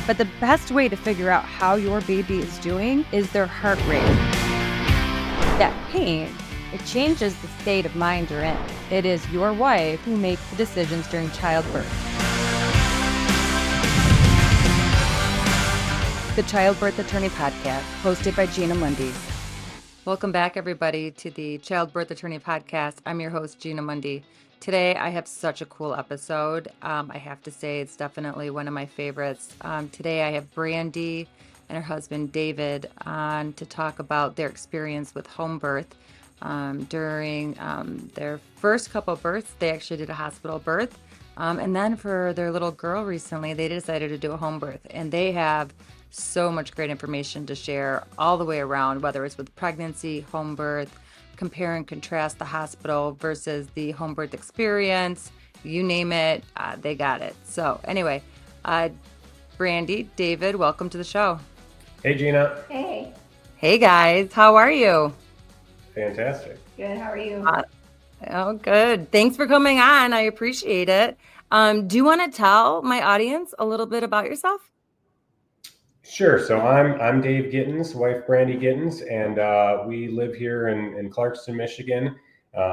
But the best way to figure out how your baby is doing is their heart rate. That pain, it changes the state of mind you're in. It is your wife who makes the decisions during childbirth. The Childbirth Attorney Podcast, hosted by Gina Mundy. Welcome back, everybody, to the Childbirth Attorney Podcast. I'm your host, Gina Mundy. Today, I have such a cool episode. I have to say, it's definitely one of my favorites. Today, I have Brandi and her husband, David, on to talk about their experience with home birth. During their first couple of births, they actually did a hospital birth. And then for their little girl recently, they decided to do a home birth. And they have so much great information to share all the way around, whether it's with pregnancy, home birth, compare and contrast the hospital versus the home birth experience, you name it, they got it. So anyway, Brandi, David, welcome to the show. Hey, Gina. Hey. Hey, guys. How are you? Fantastic. Good. How are you? Oh, good. Thanks for coming on. I appreciate it. Do you want to tell my audience a little bit about yourself? Sure. So I'm Dave Gittens, wife Brandi Gittens, and we live here in Clarkston, Michigan,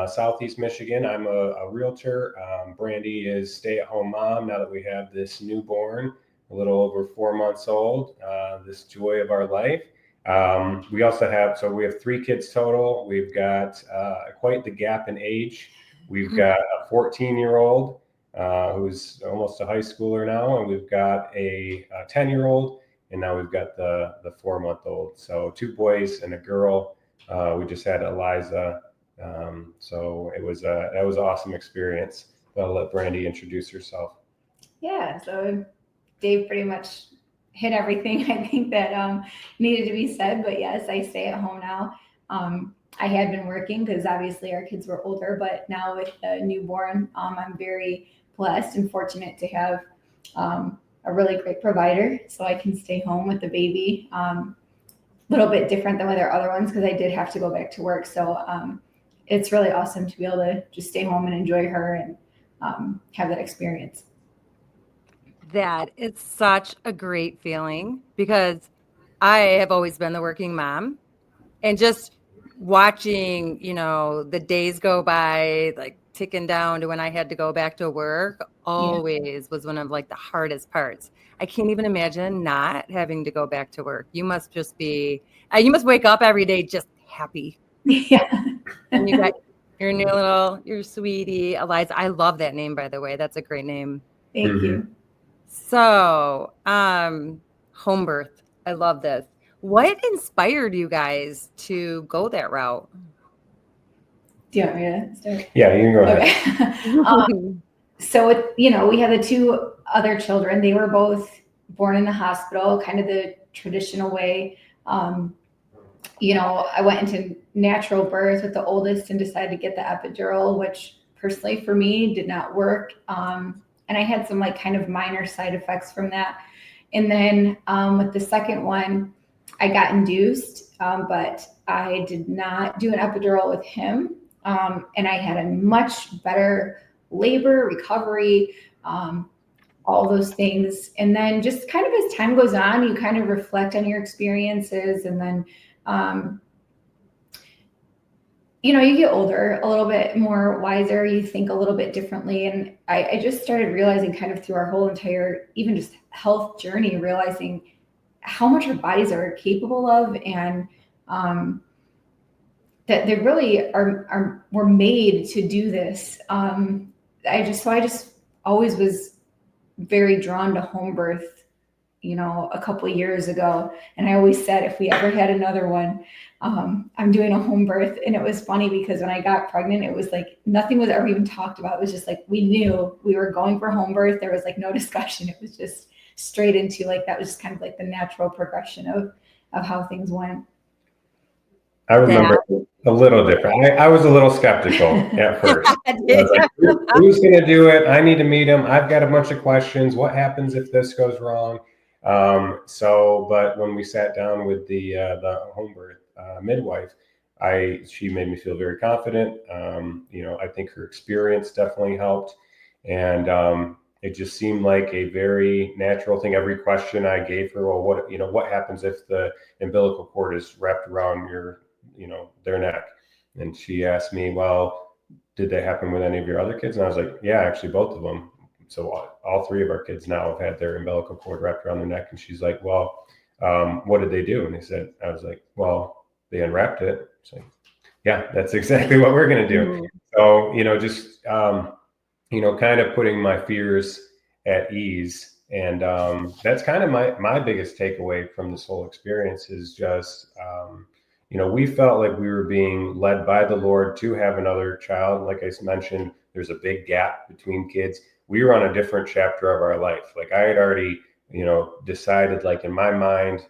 Southeast Michigan. I'm a realtor. Brandi is stay-at-home mom now that we have this newborn, a little over 4 months old, this joy of our life. We also have 3 kids total. We've got quite the gap in age. We've got a 14-year-old who's almost a high schooler now, and we've got a 10-year-old. And now we've got the 4-month-old. So 2 boys and a girl. We just had Eliza. So that was an awesome experience. I'll let Brandi introduce herself. Yeah. So Dave pretty much hit everything I think that needed to be said. But yes, I stay at home now. I had been working because obviously our kids were older, but now with the newborn, I'm very blessed and fortunate to have a really great provider, so I can stay home with the baby. A little bit different than with our other ones because I did have to go back to work. So it's really awesome to be able to just stay home and enjoy her and have that experience. That it's such a great feeling because I have always been the working mom, and just watching, the days go by, like ticking down to when I had to go back to work always was one of like the hardest parts. I can't even imagine not having to go back to work. You must just be, you must wake up every day just happy. Yeah. And you got your sweetie, Eliza. I love that name, by the way. That's a great name. Thank you. So, home birth. I love this. What inspired you guys to go that route? Do you want me to start? Yeah, you can go ahead. Okay. So, we had the 2 other children. They were both born in the hospital, kind of the traditional way. I went into natural birth with the oldest and decided to get the epidural, which personally for me did not work. And I had some like kind of minor side effects from that. And then with the second one, I got induced, but I did not do an epidural with him. And I had a much better labor, recovery, all those things. And then just kind of as time goes on, you kind of reflect on your experiences. And then, you get older, a little bit more wiser, you think a little bit differently. And I just started realizing kind of through our whole entire, even just health journey, realizing how much our bodies are capable of, and that they really were made to do this. I just always was very drawn to home birth, a couple of years ago. And I always said, if we ever had another one, I'm doing a home birth. And it was funny because when I got pregnant, it was like nothing was ever even talked about. It was just like we knew we were going for home birth. There was like no discussion. It was just straight into like that was just kind of like the natural progression of how things went. I remember a little different. I was a little skeptical at first. I was like, who's going to do it? I need to meet him. I've got a bunch of questions. What happens if this goes wrong? But when we sat down with the home birth midwife, she made me feel very confident. I think her experience definitely helped. And it just seemed like a very natural thing. Every question I gave her, well, what happens if the umbilical cord is wrapped around their neck? And she asked me, well, did that happen with any of your other kids? And I was like, yeah, actually both of them. So all three of our kids now have had their umbilical cord wrapped around their neck. And she's like, well, what did they do? And I was like, well, they unwrapped it. So yeah, that's exactly what we're going to do. So, just, kind of putting my fears at ease. And that's kind of my biggest takeaway from this whole experience is just, we felt like we were being led by the Lord to have another child. Like I mentioned, there's a big gap between kids. We were on a different chapter of our life. Like I had already, decided, like in my mind,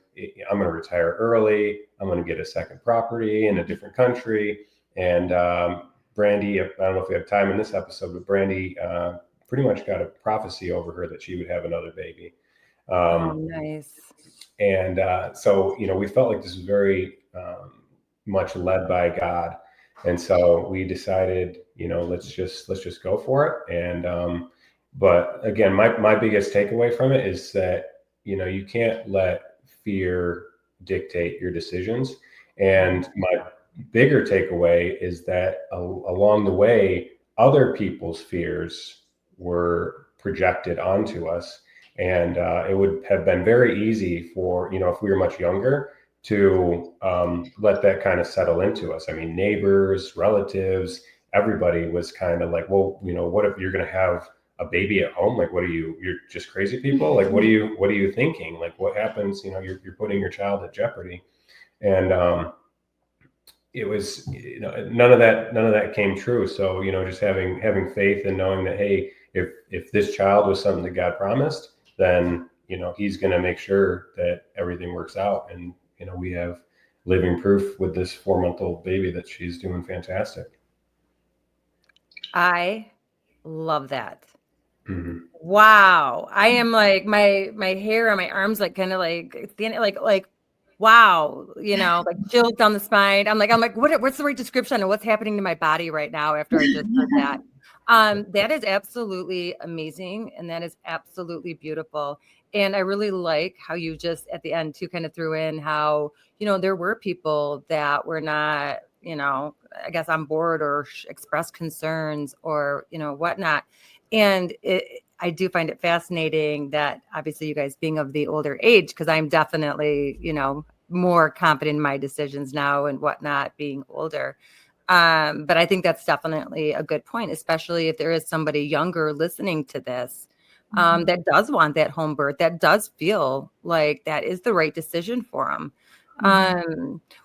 I'm going to retire early. I'm going to get a second property in a different country. And Brandi, I don't know if we have time in this episode, but Brandi pretty much got a prophecy over her that she would have another baby. Nice. And so, we felt like this was very much led by God. And so we decided, let's just go for it. And but again, my biggest takeaway from it is that, you can't let fear dictate your decisions. And my bigger takeaway is that along the way, other people's fears were projected onto us. And it would have been very easy for, if we were much younger, to let that kind of settle into us. I mean, neighbors, relatives, everybody was kind of like, well, what if you're going to have a baby at home? Like, you're just crazy people. Like, what are you thinking? Like, what happens? You're putting your child at jeopardy. And it was, none of that came true. So, just having faith and knowing that, hey, if this child was something that God promised, then, he's going to make sure that everything works out. And, we have living proof with this 4-month-old baby that she's doing fantastic. I love that. Mm-hmm. Wow. I am like, my hair on my arms, like kind of like standing, like, wow, like chills down the spine. I'm like, what's the right description of what's happening to my body right now after I just heard that? That is absolutely amazing. And that is absolutely beautiful. And I really like how you just at the end too kind of threw in how, there were people that were not, I guess on board or expressed concerns or, whatnot. And I do find it fascinating that obviously you guys being of the older age, because I'm definitely, more confident in my decisions now and whatnot being older. But I think that's definitely a good point, especially if there is somebody younger listening to this that does want that home birth, that does feel like that is the right decision for them.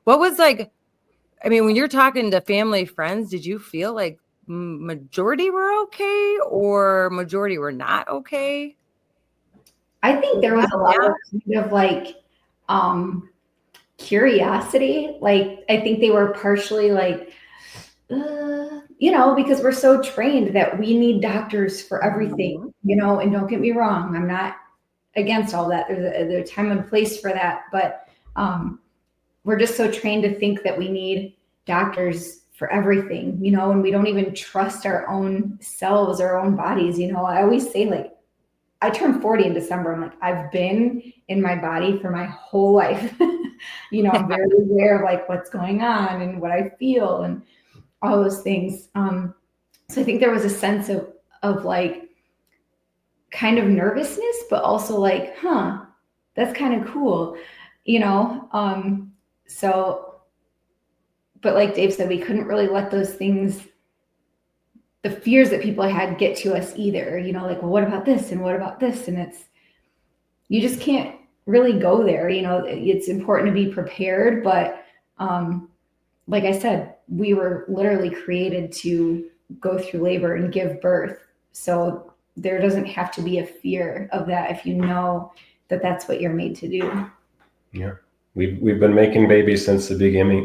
What was like, I mean, when you're talking to family, friends, did you feel like majority were okay or majority were not okay? I think there was a lot of kind of like curiosity. Like I think they were partially like, because we're so trained that we need doctors for everything, and don't get me wrong, I'm not against all that. There's a time and place for that, but we're just so trained to think that we need doctors for everything, and we don't even trust our own selves, our own bodies. I always say, like, I turned 40 in December. I'm like, I've been in my body for my whole life. I'm very aware of like what's going on and what I feel and all those things. So I think there was a sense of like kind of nervousness, but also like, that's kind of cool, so, but like Dave said, we couldn't really let those things, the fears that people had, get to us either, like, well, what about this? And what about this? And you just can't really go there. It's important to be prepared, but like I said, we were literally created to go through labor and give birth. So there doesn't have to be a fear of that if you know that that's what you're made to do. Yeah. We've been making babies since the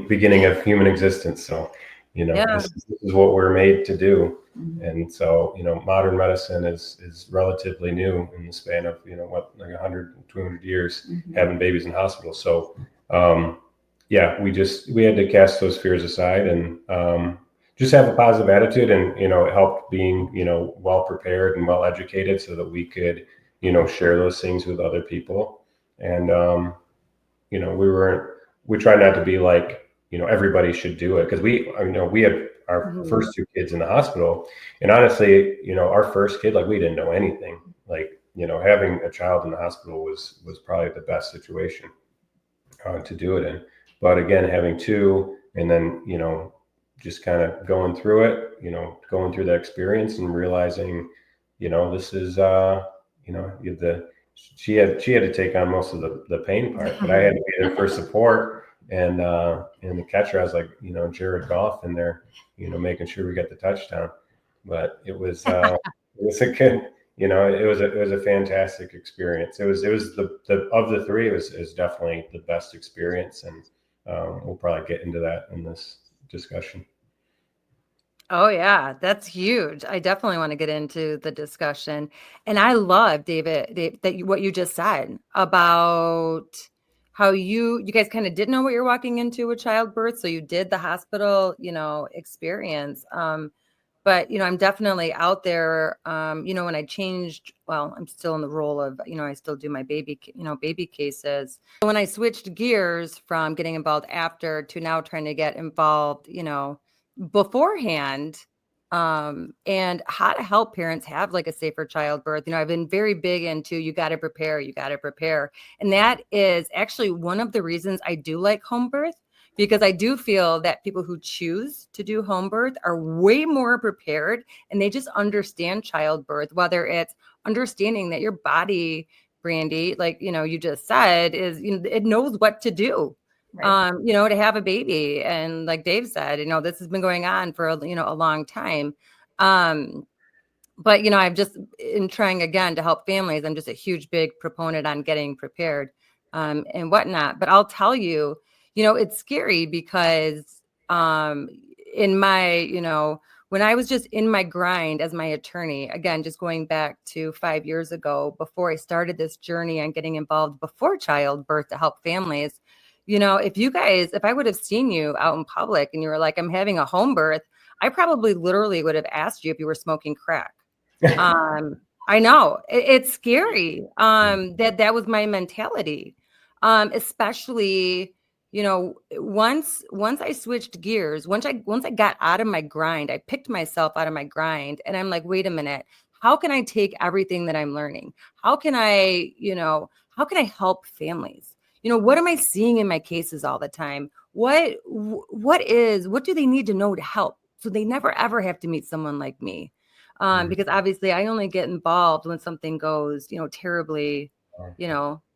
beginning of human existence. So, this is what we're made to do. Mm-hmm. And so, modern medicine is relatively new in the span of, like 100, 200 years, having babies in hospitals. So, we had to cast those fears aside and just have a positive attitude, and it helped being well prepared and well educated so that we could share those things with other people. And we try not to be like everybody should do it, because we had our first two kids in the hospital, and honestly our first kid, like, we didn't know anything. Like, having a child in the hospital was probably the best situation to do it in. But again, having two, and then just kind of going through it, going through that experience and realizing, this is you have the she had to take on most of the pain part, but I had to be there for support. And the catcher, I was like, Jared Goff in there, making sure we got the touchdown. But it was a good, it was a fantastic experience. It was the of the three, it was definitely the best experience, and we'll probably get into that in this discussion. Oh yeah, that's huge. I definitely want to get into the discussion. And I love, David, what you just said about how you guys kind of didn't know what you're walking into with childbirth, so you did the hospital, experience. But I'm definitely out there. When I changed, well, I'm still in the role of, I still do my baby cases. When I switched gears from getting involved after to now trying to get involved, beforehand, and how to help parents have like a safer childbirth. I've been very big into you got to prepare. And that is actually one of the reasons I do like home birth, because I do feel that people who choose to do home birth are way more prepared, and they just understand childbirth, whether it's understanding that your body, Brandi, like, you just said, is, it knows what to do. Right. To have a baby. And like Dave said, this has been going on for, a long time. But, I've just in trying again to help families, I'm just a huge, big proponent on getting prepared, and whatnot. But I'll tell you, it's scary because, in my, when I was just in my grind as my attorney, again, just going back to 5 years ago, before I started this journey on getting involved before childbirth to help families, if I would have seen you out in public and you were like, I'm having a home birth, I probably literally would have asked you if you were smoking crack. I know it's scary. That was my mentality. Especially, once I switched gears, once I got out of my grind, I picked myself out of my grind, and I'm like, wait a minute, how can I take everything that I'm learning? How can I help families? What am I seeing in my cases all the time? What do they need to know to help, so they never ever have to meet someone like me? Because obviously I only get involved when something goes, terribly,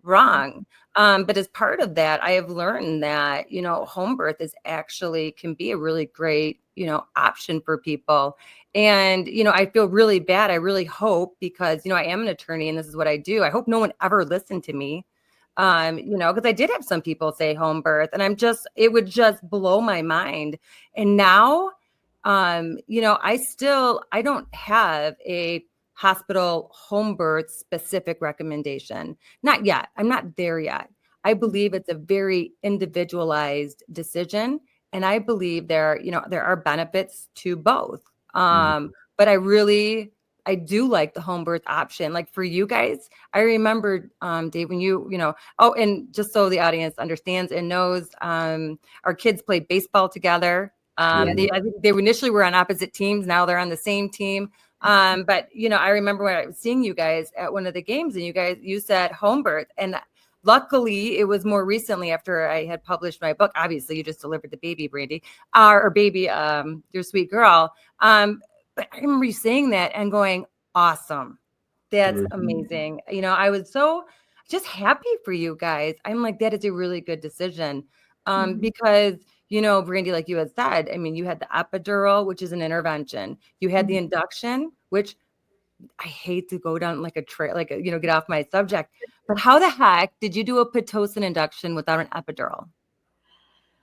wrong. But as part of that, I have learned that, home birth can be a really great, option for people. And, I feel really bad. I really hope, because, I am an attorney and this is what I do. I hope no one ever listened to me. Because I did have some people say home birth, and it would just blow my mind. And now, I don't have a hospital home birth specific recommendation. Not yet. I'm not there yet. I believe it's a very individualized decision. And I believe there are benefits to both. But I do like the home birth option. Like for you guys, I remember, Dave, when oh, and just so the audience understands and knows, our kids played baseball together. I think they initially were on opposite teams. Now they're on the same team. But I remember when I was seeing you guys at one of the games, and you said home birth, and luckily it was more recently after I had published my book. Obviously, you just delivered the baby, Brandi, or baby, your sweet girl. But I remember you saying that and going, awesome. That's amazing. I was so just happy for you guys. I'm like, that is a really good decision. Because, Brandi, like you had said, I mean, you had the epidural, which is an intervention. You had the induction, which I hate to go down like a trail, get off my subject, but how the heck did you do a Pitocin induction without an epidural?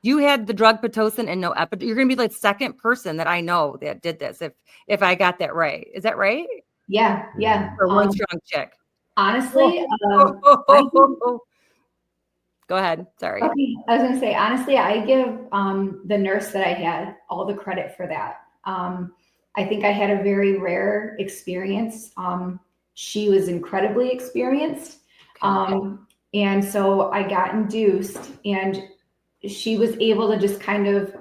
You had the drug Pitocin and no epidural. You're going to be like second person that I know that did this. If I got that right, is that right? Yeah. Or one strong chick. Honestly, go ahead. Sorry. Okay, I was going to say, honestly, I give the nurse that I had all the credit for that. I think I had a very rare experience. She was incredibly experienced. And so I got induced, and she was able to just kind of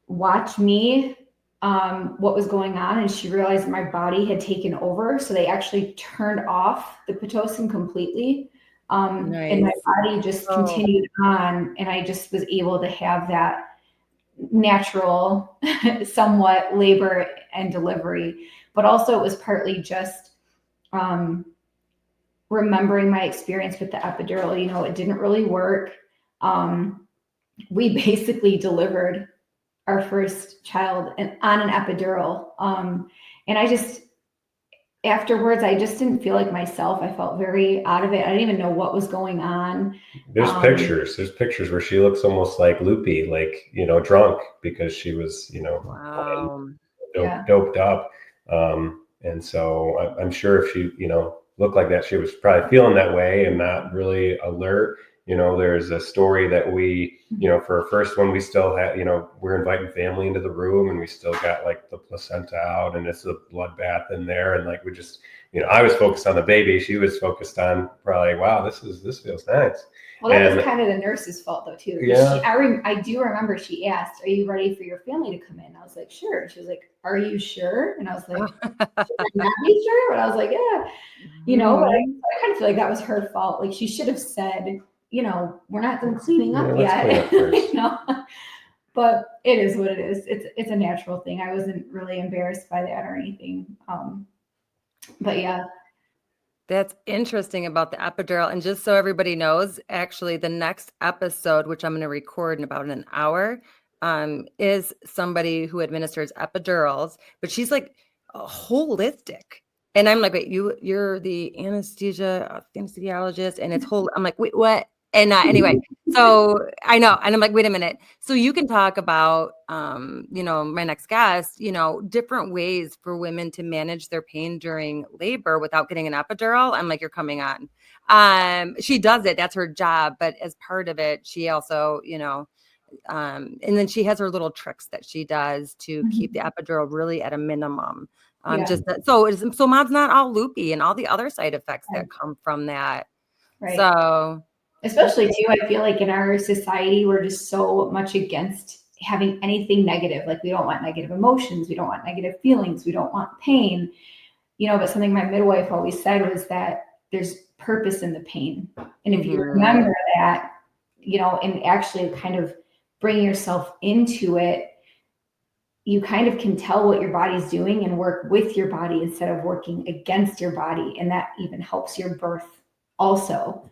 watch me, what was going on. And she realized my body had taken over. So they actually turned off the Pitocin completely. And my body just continued on. And I just was able to have that natural, somewhat labor and delivery. But also it was partly just, remembering my experience with the epidural. You know, it didn't really work. We basically delivered our first child on an epidural. And I just, afterwards, I just didn't feel like myself. I felt very out of it. I didn't even know what was going on. There's pictures where she looks almost like loopy, like, you know, drunk, because she was, you know, doped up. And so I'm sure if she, you know, looked like that, she was probably feeling that way and not really alert. You know, there's a story that we, you know, for our first one, we still had, you know, we're inviting family into the room, and we still got like the placenta out, and it's a bloodbath in there. And like, we just, you know, I was focused on the baby. She was focused on probably, wow, this feels nice. Well, that was kind of the nurse's fault though, too. Yeah. I do remember she asked, "Are you ready for your family to come in?" I was like, "Sure." She was like, "Are you sure?" And I was like, "Should I not be sure?" But I was like, "Yeah." You know, but I kind of feel like that was her fault. Like, she should have said, you know, "We're not done cleaning up yet." Clean up first. You know? But it is what it is. It's a natural thing. I wasn't really embarrassed by that or anything. But yeah. That's interesting about the epidural. And just so everybody knows, actually, the next episode, which I'm going to record in about an hour, is somebody who administers epidurals, but she's like holistic. And I'm like, wait, you're the anesthesiologist, and it's whole. I'm like, wait, what? And anyway, so I know, and I'm like, wait a minute. So you can talk about, you know, my next guest, you know, different ways for women to manage their pain during labor without getting an epidural. I'm like, you're coming on. She does it. That's her job. But as part of it, she also, you know, and then she has her little tricks that she does to keep the epidural really at a minimum. So mom's not all loopy and all the other side effects that come from that. Right. So especially too, I feel like in our society, we're just so much against having anything negative. Like, we don't want negative emotions. We don't want negative feelings. We don't want pain, you know, but something my midwife always said was that there's purpose in the pain. And if you remember that, you know, and actually kind of bring yourself into it, you kind of can tell what your body's doing and work with your body instead of working against your body. And that even helps your birth also.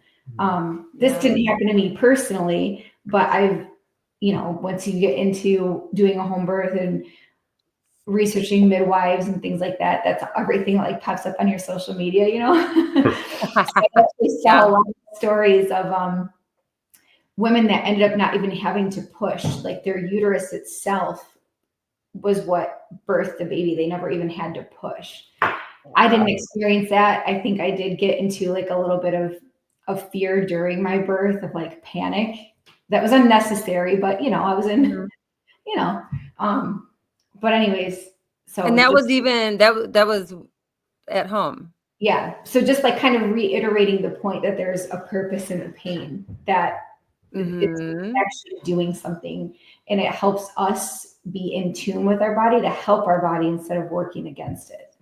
This didn't happen to me personally, but I've, you know, once you get into doing a home birth and researching midwives and things like that, that's everything that like pops up on your social media, you know. I actually saw a lot of stories of women that ended up not even having to push, like their uterus itself was what birthed the baby. They never even had to push. I didn't experience that. I think I did get into like a little bit of fear during my birth, of like panic that was unnecessary, but you know, I was in, you know, but anyways, so. And that was even, that was at home. Yeah. So just like kind of reiterating the point that there's a purpose in the pain, that it's actually doing something, and it helps us be in tune with our body to help our body instead of working against it.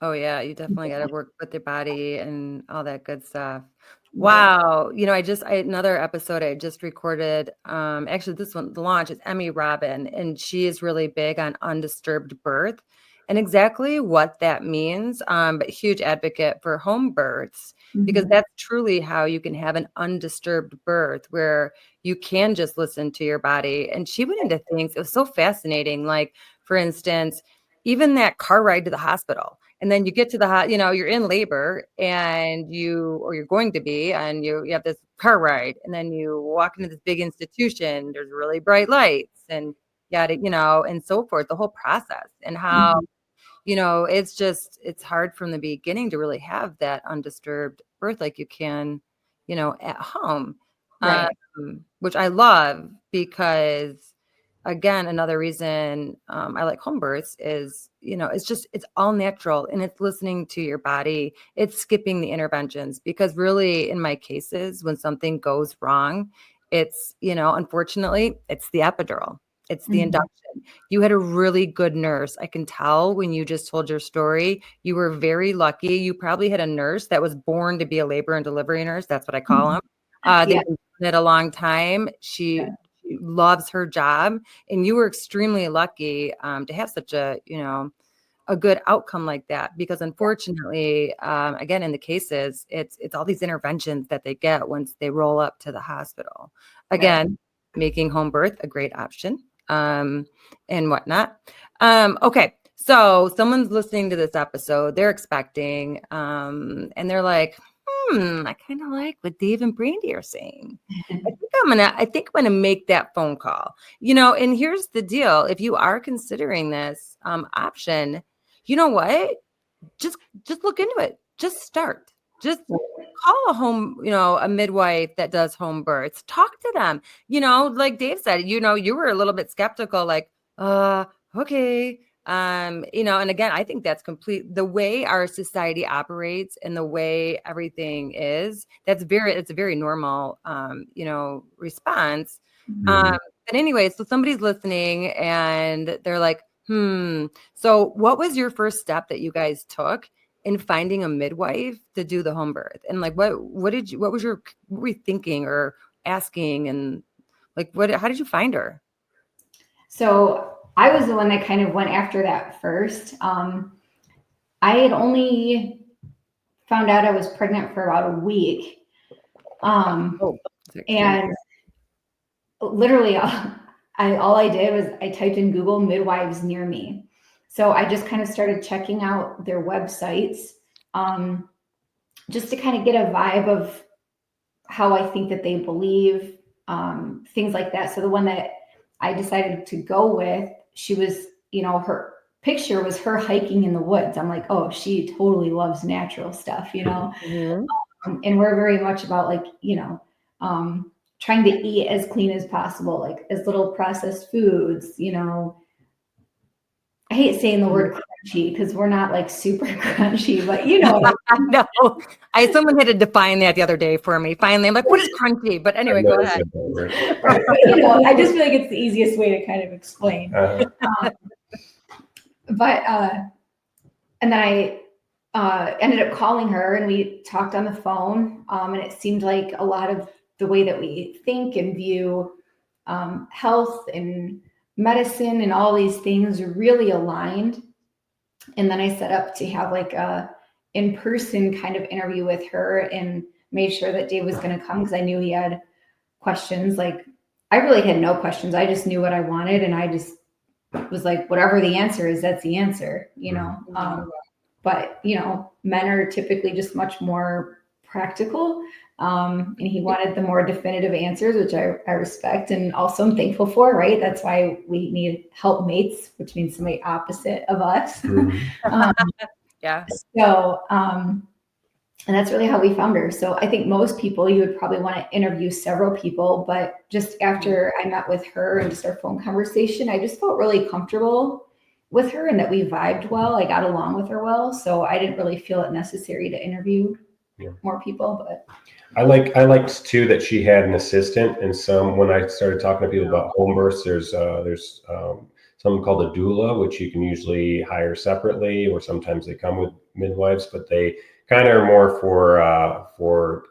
Oh yeah, you definitely got to work with your body and all that good stuff. Wow. You know, another episode I just recorded, actually this one, the launch is Emmy Robin, and she is really big on undisturbed birth and exactly what that means. But huge advocate for home births, because that's truly how you can have an undisturbed birth, where you can just listen to your body. And she went into things, it was so fascinating. Like, for instance, even that car ride to the hospital. And then you get to you know, you're in labor and you're going to be, and you have this car ride, and then you walk into this big institution, there's really bright lights and yada, you know, and so forth, the whole process, and how, you know, it's hard from the beginning to really have that undisturbed birth like you can, you know, at home, Right. which I love, because again, another reason I like home births is, it's all natural and it's listening to your body. It's skipping the interventions because really in my cases, when something goes wrong, it's, unfortunately, it's the epidural. It's the induction. You had a really good nurse. I can tell when you just told your story, you were very lucky. You probably had a nurse that was born to be a labor and delivery nurse. That's what I call them. They've been doing it a long time. She loves her job, and you were extremely lucky to have such a good outcome like that, because unfortunately, again, in the cases, it's all these interventions that they get once they roll up to the hospital. Again, making home birth a great option, and whatnot. Okay, so someone's listening to this episode, they're expecting, and they're like, I kind of like what Dave and Brandi are saying. I think I'm gonna make that phone call. And here's the deal: if you are considering this option, you know what? Just look into it. Just start. Just call a midwife that does home births. Talk to them. Like Dave said, you were a little bit skeptical, like, okay. And again, I think that's the way our society operates and the way everything is. It's a very normal, response. But anyway, so somebody's listening and they're like, so what was your first step that you guys took in finding a midwife to do the home birth? And like, what were you thinking or asking? And like, how did you find her? So I was the one that kind of went after that first. I had only found out I was pregnant for about a week. And literally all I did was I typed in Google midwives near me. So I just kind of started checking out their websites, just to kind of get a vibe of how I think that they believe, things like that. So the one that I decided to go with, she was, her picture was her hiking in the woods. I'm like, oh, she totally loves natural stuff, and we're very much about like, trying to eat as clean as possible, like as little processed foods, I hate saying the word crunchy because we're not like super crunchy, but No, someone had to define that the other day for me. Finally, I'm like, what is crunchy? But anyway, go ahead. I just feel like it's the easiest way to kind of explain. And then I ended up calling her and we talked on the phone. And it seemed like a lot of the way that we think and view health and medicine and all these things are really aligned. And then I set up to have like a in-person kind of interview with her and made sure that Dave was going to come because I knew he had questions. Like I really had no questions. I just knew what I wanted. And I just was like, whatever the answer is, that's the answer, but men are typically just much more practical. And he wanted the more definitive answers, which I respect and also I'm thankful for, right? That's why we need helpmates, which means somebody opposite of us. Yeah. So, and that's really how we found her. So I think most people, you would probably want to interview several people, but just after I met with her and just our phone conversation, I just felt really comfortable with her and that we vibed well. I got along with her well. So I didn't really feel it necessary to interview more people, but I liked too that she had an assistant. And when I started talking to people about home births, there's something called a doula, which you can usually hire separately, or sometimes they come with midwives, but they kind of are more for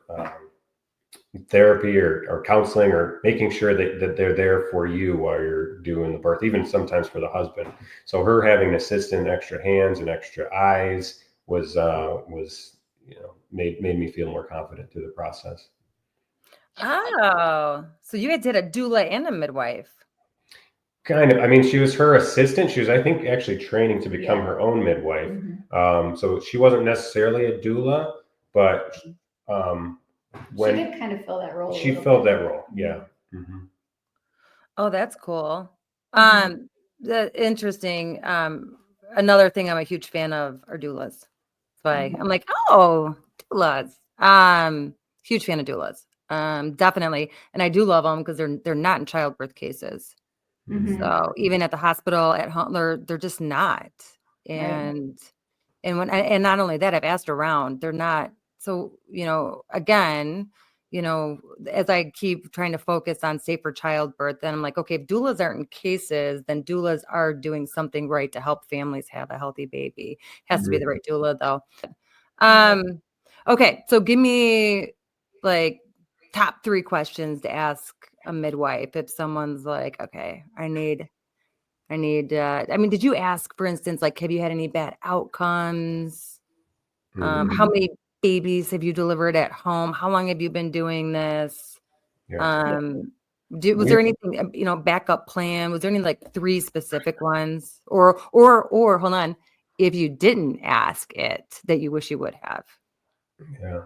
therapy or counseling or making sure that they're there for you while you're doing the birth, even sometimes for the husband. So her having an assistant, extra hands and extra eyes was made me feel more confident through the process. Oh, so you did a doula and a midwife. Kind of. I mean, she was her assistant. She was, I think, actually training to become her own midwife. So she wasn't necessarily a doula, but when she did kind of fill that role. She filled that role. Yeah. Oh, that's cool. Interesting. Another thing I'm a huge fan of are doulas. So I'm like, oh, doulas. Huge fan of doulas. Definitely. And I do love them because they're not in childbirth cases. Mhm. So even at the hospital, at home, they're just not. Right. And not only that, I've asked around, they're not. So, again, as I keep trying to focus on safer childbirth, then I'm like, okay, if doulas aren't in cases, then doulas are doing something right to help families have a healthy baby. Has to be the right doula though. Right. Okay, so give me like top 3 questions to ask a midwife if someone's like, okay, I need, did you ask, for instance, like, have you had any bad outcomes? How many babies have you delivered at home? How long have you been doing this? Yeah. Was We, there anything, backup plan? Was there any like 3 specific ones? Or hold on, if you didn't ask it that you wish you would have? yeah.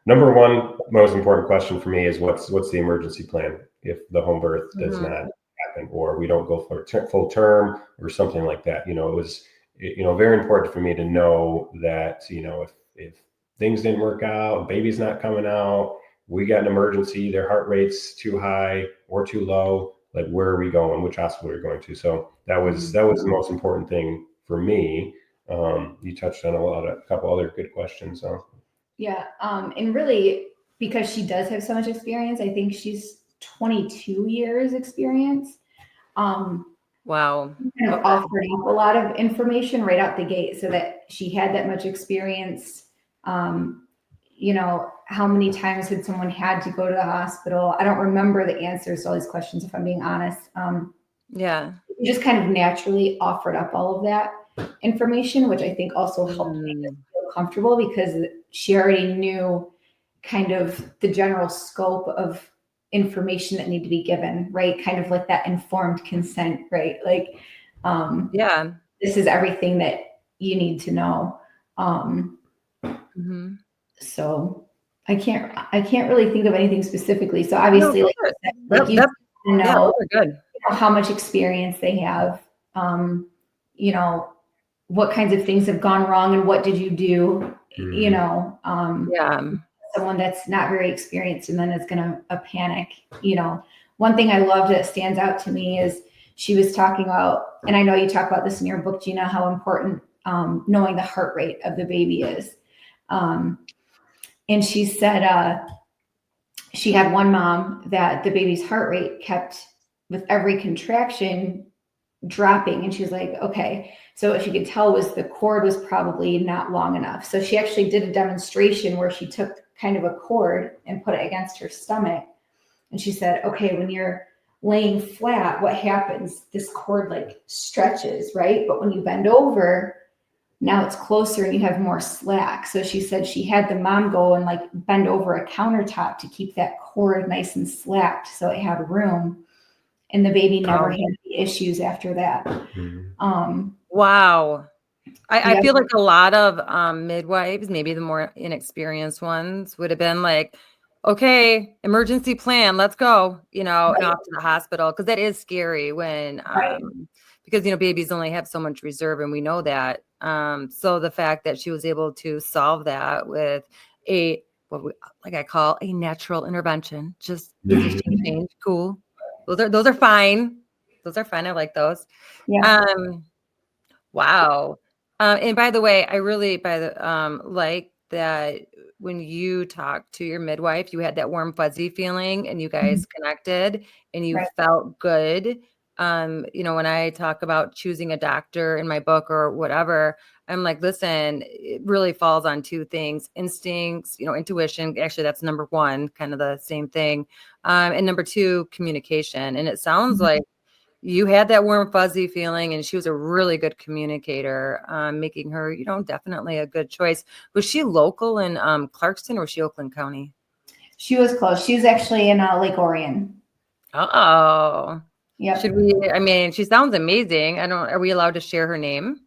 Number one, most important question for me is what's the emergency plan if the home birth does Mhm. not happen or we don't go for full term or something like that. It was, very important for me to know that, if things didn't work out, baby's not coming out, we got an emergency, their heart rate's too high or too low, like where are we going, which hospital are we going to? So that was the most important thing for me. You touched on a couple other good questions. So. Yeah. And really, because she does have so much experience, I think she's 22 years experience. Wow. Kind of Okay. offered up a lot of information right out the gate so that she had that much experience. How many times had someone had to go to the hospital? I don't remember the answers to all these questions, if I'm being honest. Yeah. Just kind of naturally offered up all of that information, which I think also helped make us Mm, feel comfortable because she already knew kind of the general scope of information that need to be given, right? Kind of like that informed consent, right? Like, yeah. this is everything that you need to know. Mhm. So I can't really think of anything specifically. So No, obviously, those like you are said, like that you that yeah, know those are good. how much experience they have, um, you know, what kinds of things have gone wrong and what did you do, Mhm. Yeah. someone that's not very experienced and then is going to panic. One thing I loved that stands out to me is she was talking about, and I know you talk about this in your book, Gina, how important knowing the heart rate of the baby is. And she said she had one mom that the baby's heart rate kept with every contraction dropping, and she was like, okay, so what she could tell was the cord was probably not long enough. So she actually did a demonstration where she took kind of a cord and put it against her stomach, and she said, okay, when you're laying flat, what happens? This cord like stretches, right? But when you bend over, now it's closer and you have more slack. So she said she had the mom go and like bend over a countertop to keep that cord nice and slacked so it had room, and the baby never Wow. had any issues after that. Mhm. Wow. I Yeah, feel like a lot of midwives, maybe the more inexperienced ones, would have been like, okay, emergency plan, let's go, and right, off to the hospital. Because that is scary when right. because babies only have so much reserve, and we know that. So the fact that she was able to solve that with a what we, like I call a natural intervention, just position Mhm. change, cool. Those are fine. Those are fine. I like those. Yeah. Um, Wow. And by the way, I really like that when you talked to your midwife, you had that warm fuzzy feeling and you Mhm. guys connected and you Right. felt good. When I talk about choosing a doctor in my book or whatever, I'm like, listen, it really falls on 2 things: instincts, intuition. Actually, that's number 1, kind of the same thing. And number 2, communication. And it sounds Mhm. like you had that warm, fuzzy feeling, and she was a really good communicator, making her, definitely a good choice. Was she local in Clarkston, or was she Oakland County? She was close. She was actually in Lake Orion. Oh, should Yep. we? I mean, she sounds amazing. Are we allowed to share her name?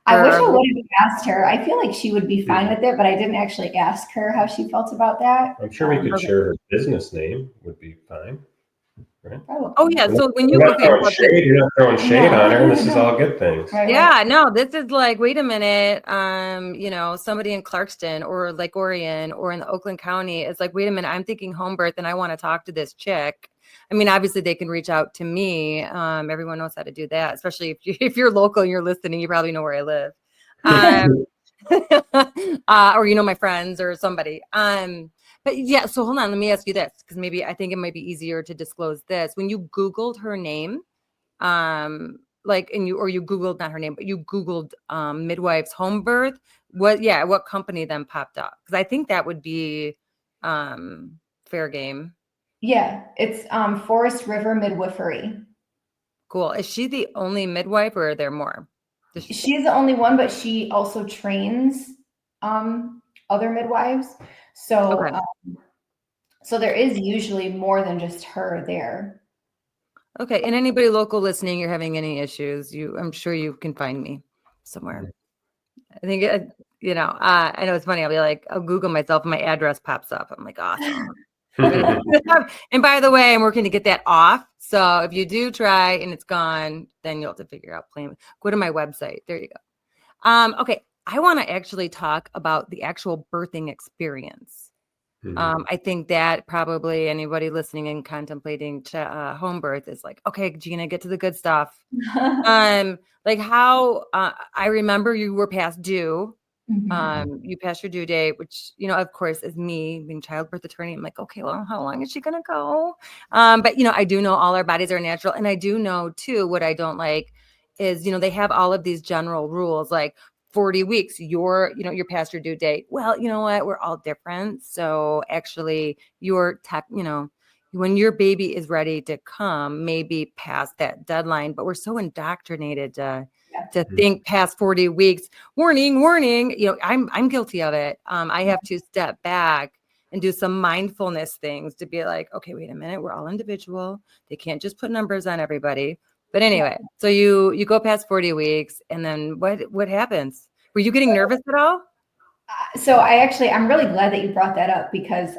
I For wish our, I would have asked her. I feel like she would be fine Mhm. with it, but I didn't actually ask her how she felt about that. I'm sure we could okay. share her business name would be fine, right? Oh Probably. yeah. So when you We're not okay, throwing shade. You're not throwing shade on her, and this is No. all good things. Right, right. yeah, no, this is like, wait a minute, somebody in Clarkston or Lake Orion or in the Oakland County is like, wait a minute, I'm thinking home birth and I want to talk to this chick. I mean, obviously they can reach out to me. Everyone knows how to do that, especially if you're local and you're listening, you probably know where I live. Or, my friends or somebody. But yeah, so hold on, let me ask you this, because maybe I think it might be easier to disclose this. When you Googled her name, you Googled not her name, but you Googled midwife's home birth, what company then popped up? Because I think that would be fair game. Yeah, it's Forest River Midwifery. Cool. Is she the only midwife, or are there more? She's the only one, but she also trains other midwives. So, Okay. So there is usually more than just her there. Okay. And anybody local listening, you're having any issues, I'm sure you can find me somewhere. I think, I know it's funny. I'll Google myself and my address pops up. I'm like, awesome. And by the way, I'm working to get that off. So if you do try and it's gone, then you'll have to figure out plan. Go to my website. There you go. Okay. I want to actually talk about the actual birthing experience. I think that probably anybody listening and contemplating home birth is like, okay, Gina, get to the good stuff. Like how I remember you were past due. You passed your due date, which, of course, is me being childbirth attorney. I'm like, okay, well, how long is she going to go? But, I do know all our bodies are natural. And I do know, too, what I don't like is, they have all of these general rules, like 40 weeks, you're past your due date. Well, you know what? We're all different. So actually when your baby is ready to come, maybe past that deadline, but we're so indoctrinated to think past 40 weeks, warning, I'm guilty of it. I have to step back and do some mindfulness things to be like, okay, wait a minute. We're all individual. They can't just put numbers on everybody. But anyway, so you go past 40 weeks and then what happens? Were you getting nervous at all? So I'm really glad that you brought that up, because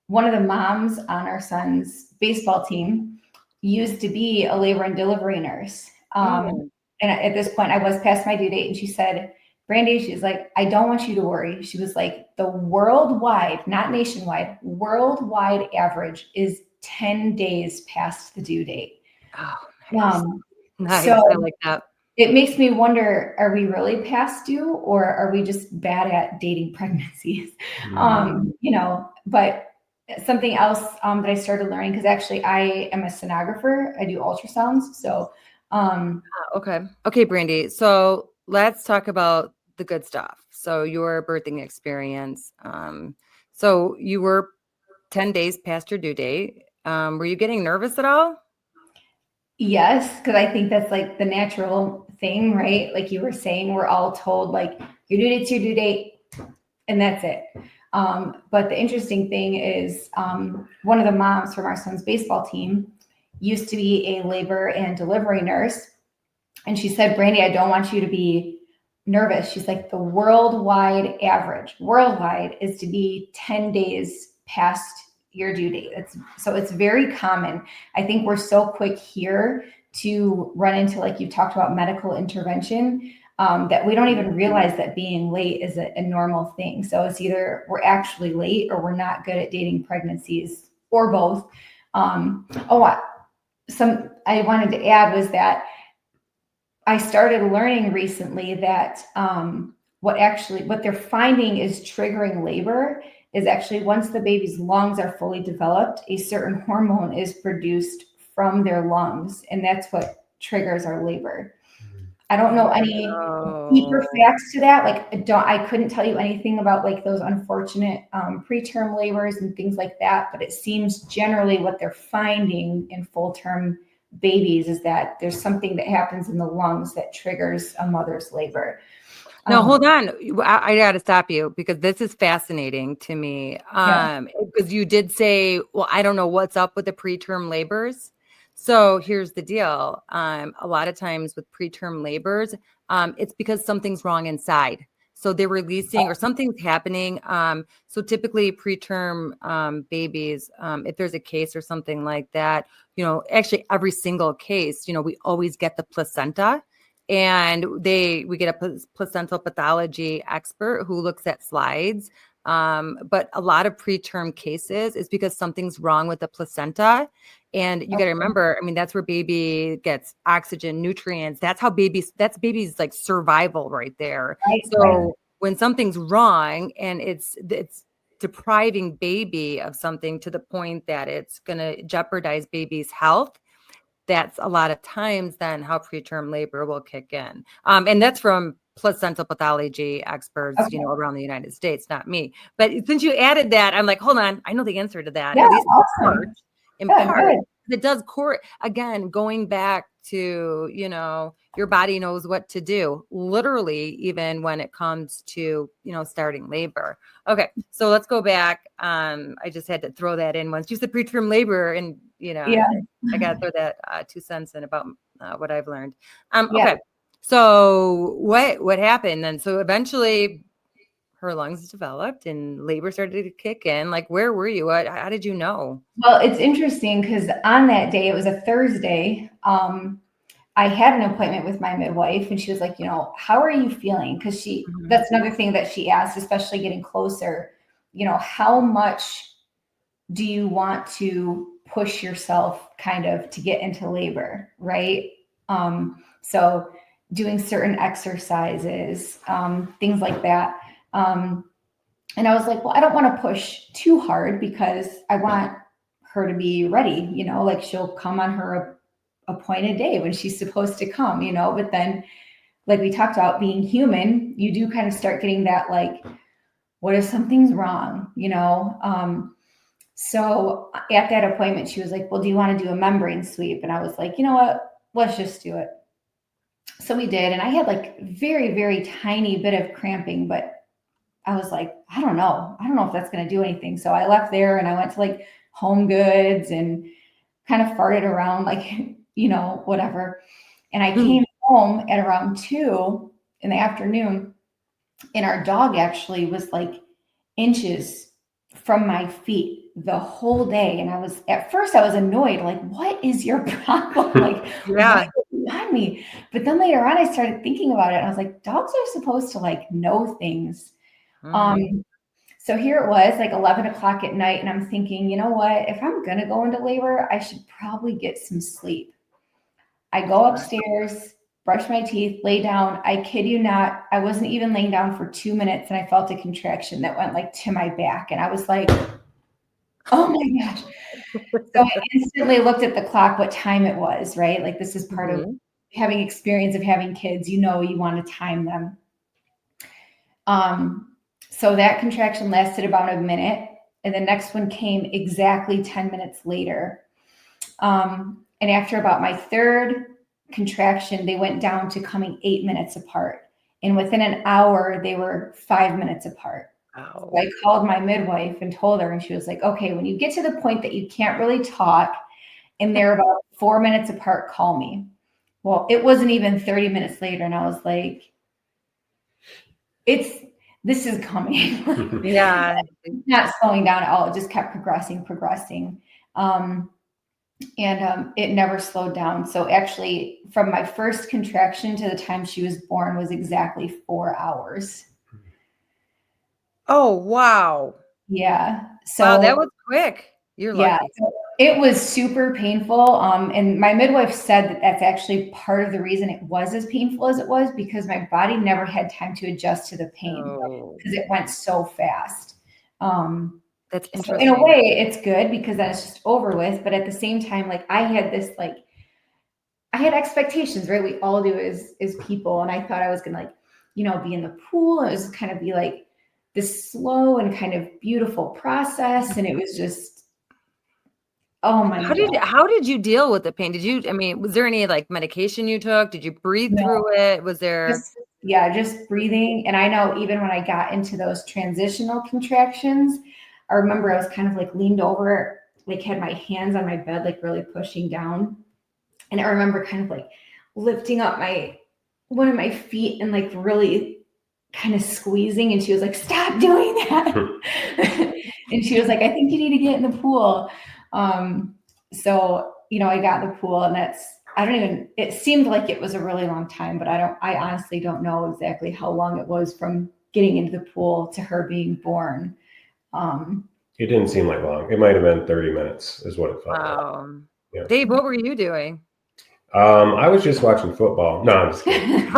one of the moms on our son's baseball team used to be a labor and delivery nurse. And at this point I was past my due date, and she said, Brandi, she's like, I don't want you to worry. She was like, the worldwide, not nationwide, worldwide average is 10 days past the due date. Oh, nice. Nice. So I like that. It makes me wonder, are we really past due, or are we just bad at dating pregnancies? But something else that I started learning, because actually I am a sonographer, I do ultrasounds. So, Okay, Brandi. So let's talk about the good stuff. So your birthing experience. So you were 10 days past your due date. Were you getting nervous at all? Yes, because I think that's like the natural thing, right? Like you were saying, we're all told like your due date's your due date, and that's it. But the interesting thing is, one of the moms from our son's baseball team used to be a labor and delivery nurse. And she said, Brandi, I don't want you to be nervous. She's like, the worldwide average is to be 10 days past your due date. It's very common. I think we're so quick here to run into, like you talked about, medical intervention, that we don't even realize that being late is a normal thing. So it's either we're actually late or we're not good at dating pregnancies, or both. I wanted to add was that I started learning recently that what they're finding is triggering labor is actually, once the baby's lungs are fully developed, a certain hormone is produced from their lungs, and that's what triggers our labor. I don't know any deeper facts to that. Like I couldn't tell you anything about like those unfortunate preterm labors and things like that, but it seems generally what they're finding in full-term babies is that there's something that happens in the lungs that triggers a mother's labor. No, hold on. I got to stop you, because this is fascinating to me. Because you did say, well, I don't know what's up with the preterm labors. So here's the deal. A lot of times with preterm labors, it's because something's wrong inside. So they're releasing, or something's happening. So typically preterm babies, if there's a case or something like that, actually every single case, we always get the placenta. And we get a placental pathology expert who looks at slides. But a lot of preterm cases is because something's wrong with the placenta. And you got to remember, I mean, that's where baby gets oxygen, nutrients. That's baby's like survival right there. Right, So right. when something's wrong and it's depriving baby of something to the point that it's going to jeopardize baby's health, that's a lot of times then how preterm labor will kick in. And that's from placental pathology experts, around the United States, not me. But since you added that, I'm like, hold on, I know the answer to that. Yeah, At least awesome. in Good, part. good. It does again, going back to, your body knows what to do, literally, even when it comes to, starting labor. Okay. So let's go back. I just had to throw that in once you said preterm labor, and, Yeah. I got to throw that 2 cents in about what I've learned. Yeah. Okay. So what happened then? So eventually her lungs developed and labor started to kick in. Like, where were you? How did you know? Well, it's interesting because on that day, it was a Thursday. I had an appointment with my midwife, and she was like, how are you feeling? Because that's another thing that she asked, especially getting closer, how much do you want to push yourself kind of to get into labor, right? So doing certain exercises, things like that. And I was like, well, I don't want to push too hard because I want her to be ready, like she'll come on her appointed day when she's supposed to come, but then like we talked about being human, you do kind of start getting that, like, what if something's wrong, so at that appointment, she was like, well, do you want to do a membrane sweep? And I was like, you know what, let's just do it. So we did. And I had like very, very tiny bit of cramping, but I was like, I don't know if that's going to do anything. So I left there and I went to like Home Goods and kind of farted around, like, whatever. And I came home at around 2 in the afternoon, and our dog actually was like inches from my feet the whole day. And at first I was annoyed, like, what is your problem? Like, why are you on me? But then later on, I started thinking about it, and I was like, dogs are supposed to like know things. So here it was like 11 o'clock at night, and I'm thinking, you know what? If I'm going to go into labor, I should probably get some sleep. I go upstairs, brush my teeth, lay down. I kid you not, I wasn't even laying down for 2 minutes, and I felt a contraction that went like to my back. And I was like, oh my gosh. So I instantly looked at the clock, what time it was, right? Like, this is part of having experience of having kids, you want to time them. So that contraction lasted about a minute, and the next one came exactly 10 minutes later. And after about my third contraction, they went down to coming 8 minutes apart. And within an hour, they were 5 minutes apart. Wow. So I called my midwife and told her, and she was like, okay, when you get to the point that you can't really talk and they're about 4 minutes apart, call me. Well, it wasn't even 30 minutes later. And I was like, this is coming. Yeah. Not slowing down at all. It just kept progressing. And it never slowed down. So actually, from my first contraction to the time she was born was exactly 4 hours. Oh, wow. Yeah. So wow, that was quick. You're lucky. So it was super painful. And my midwife said that that's actually part of the reason it was as painful as it was, because my body never had time to adjust to the pain because it went so fast. That's interesting. So in a way, it's good because then it's just over with. But at the same time, like, I had expectations, right? We all do as people. And I thought I was going to, like, be in the pool. It was kind of be like this slow and kind of beautiful process. And it was just, oh my God. How did you deal with the pain? Was there any like medication you took? Did you breathe through it? Was there? Just breathing. And I know even when I got into those transitional contractions, I remember I was kind of like leaned over, like had my hands on my bed, like really pushing down. And I remember kind of like lifting up one of my feet and like really kind of squeezing. And she was like, stop doing that. And she was like, I think you need to get in the pool. So, I got in the pool, and it seemed like it was a really long time, but I honestly don't know exactly how long it was from getting into the pool to her being born. It didn't seem like long. It might have been 30 minutes is what it felt like. Yeah. Dave, what were you doing? I was just watching football. No, I'm just kidding.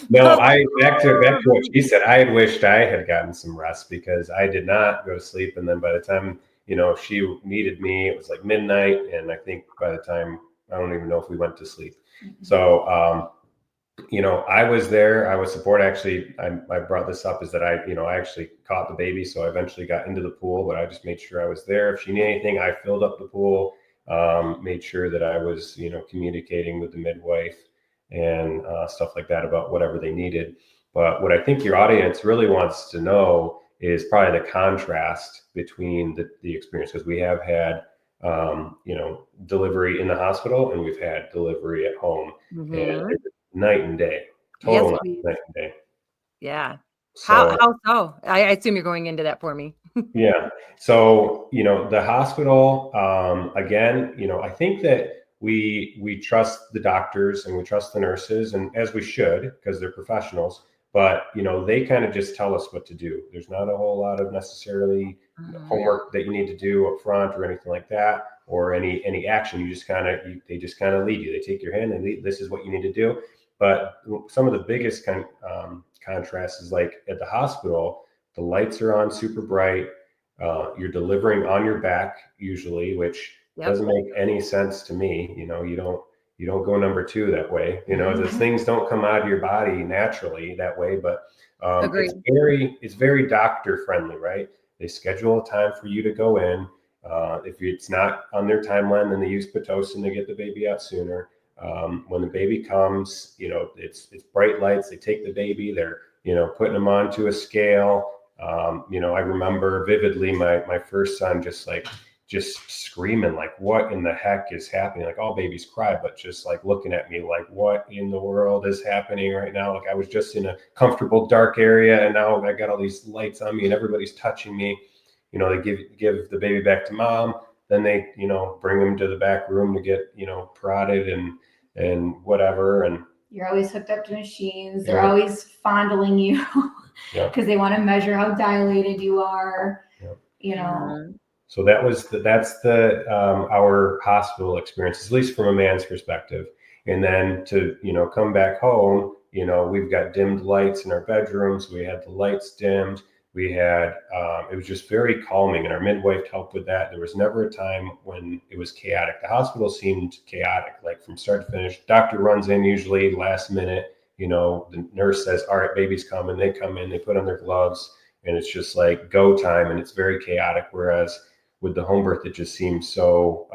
No, back to what she said. I had wished I had gotten some rest because I did not go to sleep. And then by the time, she needed me, it was like midnight. And I think by the time, I don't even know if we went to sleep. So, I was there. I was support. Actually, I brought this up is that I actually caught the baby. So I eventually got into the pool, but I just made sure I was there. If she needed anything, I filled up the pool, made sure that I was, communicating with the midwife and stuff like that about whatever they needed. But what I think your audience really wants to know is probably the contrast between the experience, because we have had, delivery in the hospital and we've had delivery at home. And it's night and day, total night and day. Yeah. So, how so? I assume you're going into that for me. yeah. So, the hospital, again, I think that we trust the doctors and we trust the nurses, and as we should, because they're professionals, but, they kind of just tell us what to do. There's not a whole lot of necessarily homework that you need to do up front or anything like that, or any action. You just they just kind of lead you. They take your hand and lead, this is what you need to do. But some of the biggest contrast is like at the hospital, the lights are on super bright. You're delivering on your back usually, which doesn't make any sense to me. You don't go number two that way. Those things don't come out of your body naturally that way. But it's very doctor friendly, right? They schedule a time for you to go in. If it's not on their timeline, then they use Pitocin to get the baby out sooner. When the baby comes, it's bright lights. They take the baby. They're putting them onto a scale. I remember vividly my first son just screaming like, what in the heck is happening? Like, all babies cry, but just like looking at me like, what in the world is happening right now? Like, I was just in a comfortable dark area and now I got all these lights on me and everybody's touching me. They give the baby back to mom, then they bring him to the back room to get prodded and whatever. And you're always hooked up to machines. They're always fondling you because they want to measure how dilated you are. So that's our hospital experience, at least from a man's perspective. And then to come back home, we've got dimmed lights in our bedrooms. We had the lights dimmed. We had it was just very calming, and our midwife helped with that. There was never a time when it was chaotic. The hospital seemed chaotic, like from start to finish. Doctor runs in usually last minute. The nurse says, "All right, baby's coming." They come in, they put on their gloves, and it's just like go time, and it's very chaotic. Whereas with the home birth, it just seemed so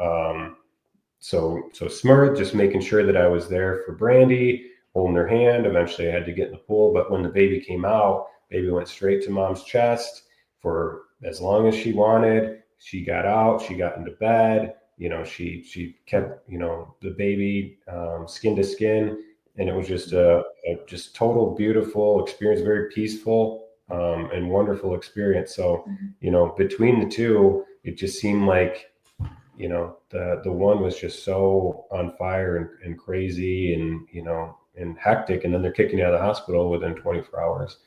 smooth. Just making sure that I was there for Brandi, holding her hand. Eventually, I had to get in the pool, but when the baby came out, baby went straight to mom's chest for as long as she wanted. She got out, she got into bed, she kept, the baby skin to skin. And it was just a just total beautiful experience, very peaceful and wonderful experience. So, between the two, it just seemed like, the one was just so on fire and crazy and hectic. And then they're kicking you out of the hospital within 24 hours.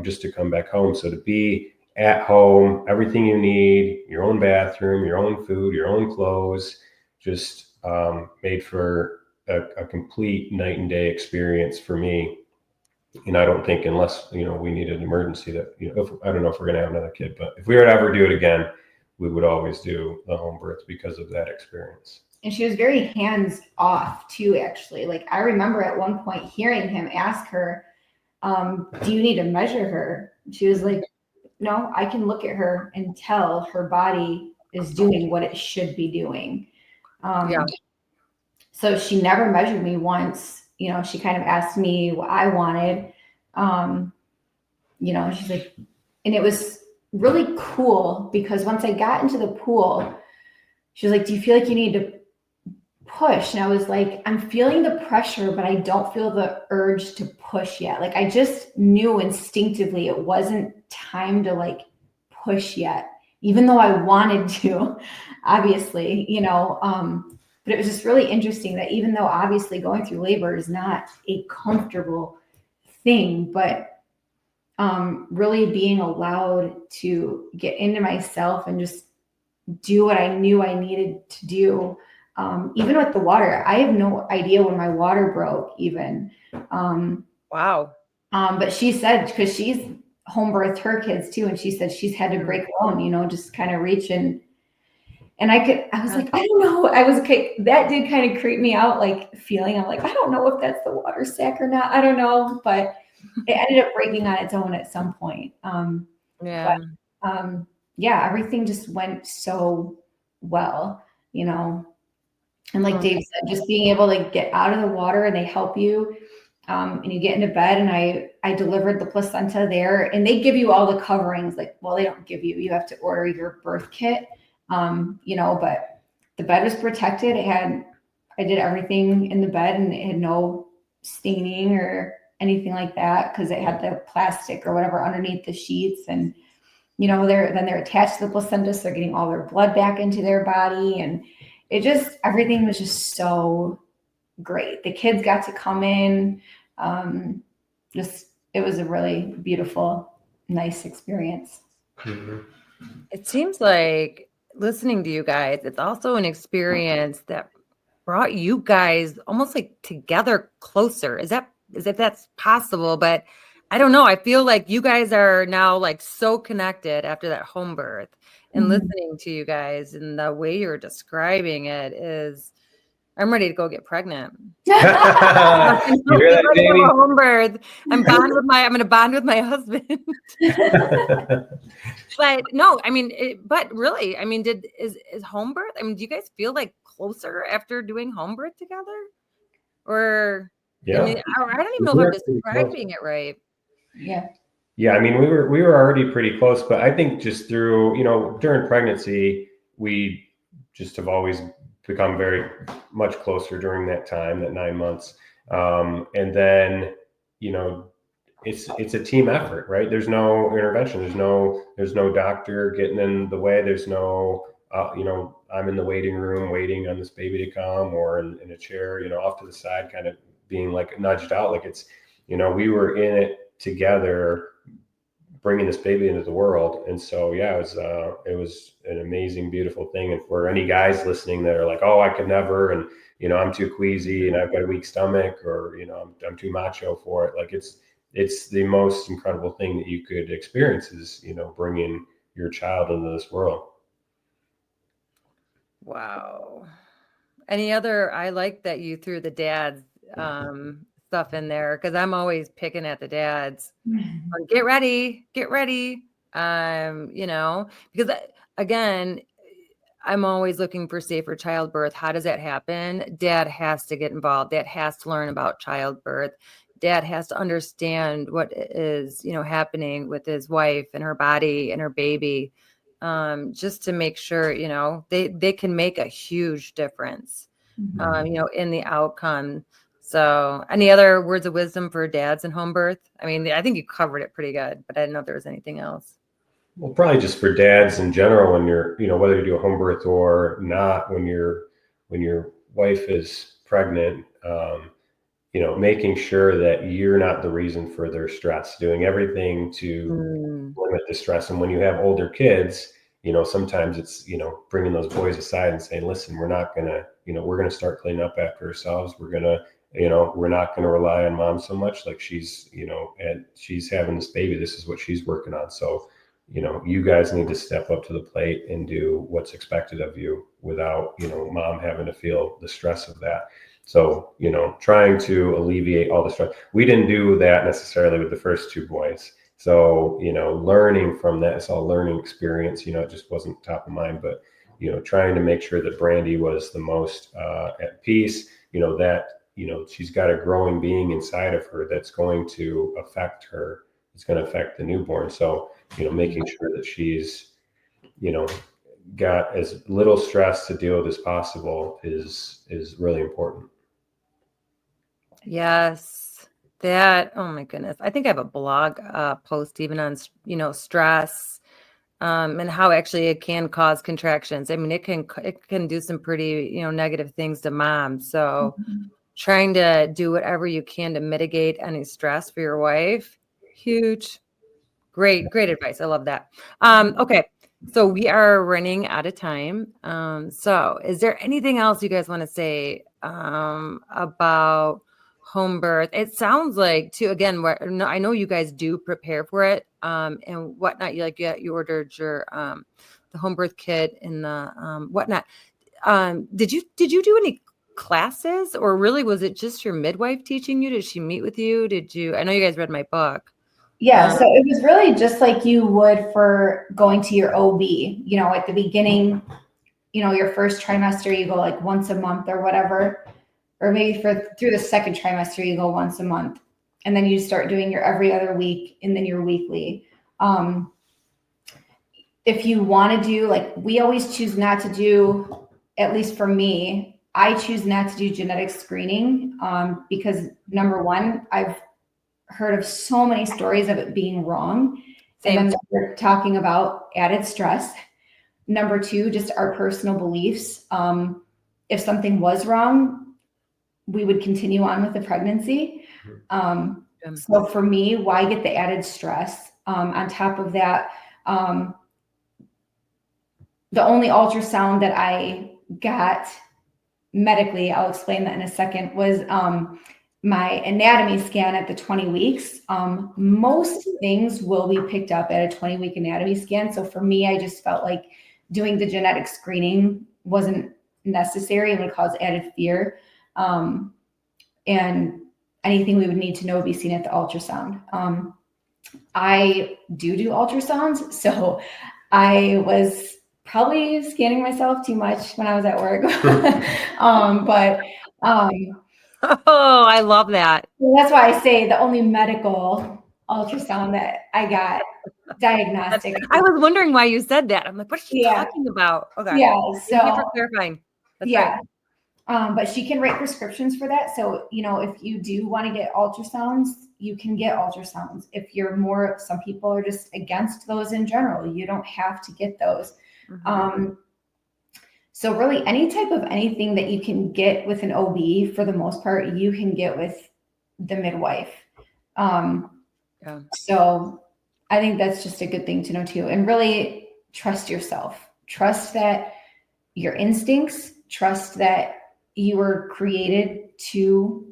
Just to come back home. So to be at home, everything you need, your own bathroom, your own food, your own clothes, just made for a complete night and day experience for me. And I don't think unless, we need an emergency that, I don't know if we're going to have another kid, but if we were to ever do it again, we would always do the home birth because of that experience. And she was very hands off too, actually. Like I remember at one point hearing him ask her, do you need to measure her? She was like, no, I can look at her and tell her body is doing what it should be doing. So she never measured me once. She kind of asked me what I wanted. She's like, and it was really cool because once I got into the pool, she was like, do you feel like you need to push? And I was like, I'm feeling the pressure, but I don't feel the urge to push yet. Like I just knew instinctively it wasn't time to like push yet, even though I wanted to, obviously, but it was just really interesting that even though obviously going through labor is not a comfortable thing, but really being allowed to get into myself and just do what I knew I needed to do. Even with the water, I have no idea when my water broke even. Wow. But she said, because she's home birthed her kids too, and she said she's had to break alone, you know, just kind of reach and I was like, I don't know. I was okay. That did kind of creep me out, like feeling, I'm like, I don't know if that's the water sac or not. I don't know, but it ended up breaking on its own at some point. Yeah. But yeah, everything just went so well, you know. And like Dave said, just being able to get out of the water and they help you, and you get into bed. And I delivered the placenta there, and they give you all the coverings. Like, well, they don't give you. You have to order your birth kit, you know. But the bed was protected. I did everything in the bed, and it had no staining or anything like that because it had the plastic or whatever underneath the sheets. And you know, they're attached to the placenta, so they're getting all their blood back into their body, and everything was just so great. The kids got to come in. It was a really beautiful, nice experience. Mm-hmm. It seems like listening to you guys, it's also an experience that brought you guys almost like together closer. Is that that's possible? But I don't know. I feel like you guys are now like so connected after that home birth, and listening to you guys and the way you're describing it is, I'm ready to go get pregnant. You hear that, Jamie? Home birth. I'm going to bond with my husband. But no, I mean, but really, I mean, is home birth? I mean, do you guys feel like closer after doing home birth together? Or yeah, I don't even know if I'm describing it right. Yeah. Yeah, I mean, we were already pretty close, but I think just through, you know, during pregnancy, we just have always become very much closer during that time, that 9 months. And then, you know, it's a team effort, right? There's no intervention. There's no doctor getting in the way. There's no, you know, I'm in the waiting room waiting on this baby to come, or in a chair, you know, off to the side, kind of being like nudged out. Like it's, you know, we were in it together, bringing this baby into the world. And so, yeah, it was an amazing, beautiful thing. And for any guys listening that are like, oh, I could never, and, you know, I'm too queasy and I've got a weak stomach, or, you know, I'm too macho for it. Like it's the most incredible thing that you could experience is, you know, bringing your child into this world. Wow. I like that you threw the dads stuff in there, because I'm always picking at the dads. Get ready. You know, because again, I'm always looking for safer childbirth. How does that happen? Dad has to get involved. Dad has to learn about childbirth. Dad has to understand what is, you know, happening with his wife and her body and her baby, just to make sure, you know, they can make a huge difference, you know, in the outcome. So any other words of wisdom for dads and home birth? I mean, I think you covered it pretty good, but I didn't know if there was anything else. Well, probably just for dads in general, when you're, you know, whether you do a home birth or not, when your wife is pregnant, you know, making sure that you're not the reason for their stress, doing everything to limit the stress. And when you have older kids, you know, sometimes it's, you know, bringing those boys aside and saying, listen, we're not going to, you know, we're going to start cleaning up after ourselves. We're going to, you know, we're not going to rely on mom so much. Like she's, you know, and she's having this baby. This is what she's working on. So, you know, you guys need to step up to the plate and do what's expected of you without, you know, mom having to feel the stress of that. So, you know, trying to alleviate all the stress. We didn't do that necessarily with the first two boys. So, you know, learning from that, it's all a learning experience. You know, it just wasn't top of mind, but, you know, trying to make sure that Brandi was the most at peace, you know, that, you know, she's got a growing being inside of her that's going to affect her. It's going to affect the newborn. So, you know, making sure that she's, you know, got as little stress to deal with as possible is really important. Yes, that, oh my goodness. I think I have a blog post even on, you know, stress, and how actually it can cause contractions. I mean, it can do some pretty, you know, negative things to mom. So trying to do whatever you can to mitigate any stress for your wife, huge. Great advice. I love that. Okay. So we are running out of time. So is there anything else you guys want to say about home birth? It sounds like too, again, I know you guys do prepare for it and whatnot. You ordered your the home birth kit and the whatnot. Did you do any classes, or really was it just your midwife teaching you? Did she meet with you? I know you guys read my book. Yeah, so it was really just like you would for going to your OB, at the beginning, your first trimester, you go like once a month or whatever, or maybe through the second trimester, you go once a month, and then you start doing your every other week and then your weekly. If you want to do, like, we always choose not to do, at least for me, I choose not to do genetic screening because number one, I've heard of so many stories of it being wrong. Same. And then we're talking about added stress. Number two, just our personal beliefs. If something was wrong, we would continue on with the pregnancy. So for me, why get the added stress? On top of that, the only ultrasound that I got medically, I'll explain that in a second, was my anatomy scan at the 20 weeks. Most things will be picked up at a 20-week anatomy scan. So for me, I just felt like doing the genetic screening wasn't necessary and would cause added fear. And anything we would need to know would be seen at the ultrasound. I do ultrasounds, so I was probably scanning myself too much when I was at work. Oh, I love that. That's why I say the only medical ultrasound that I got diagnostic. I was wondering why you said that. I'm like, what are you talking about? Okay. Yeah. Thank you for clarifying. That's right. But she can write prescriptions for that. So, if you do want to get ultrasounds, you can get ultrasounds. If you're some people are just against those in general. You don't have to get those. Mm-hmm. So really any type of anything that you can get with an OB, for the most part, you can get with the midwife. So I think that's just a good thing to know too. And really trust yourself. Trust that your instincts, trust that you were created to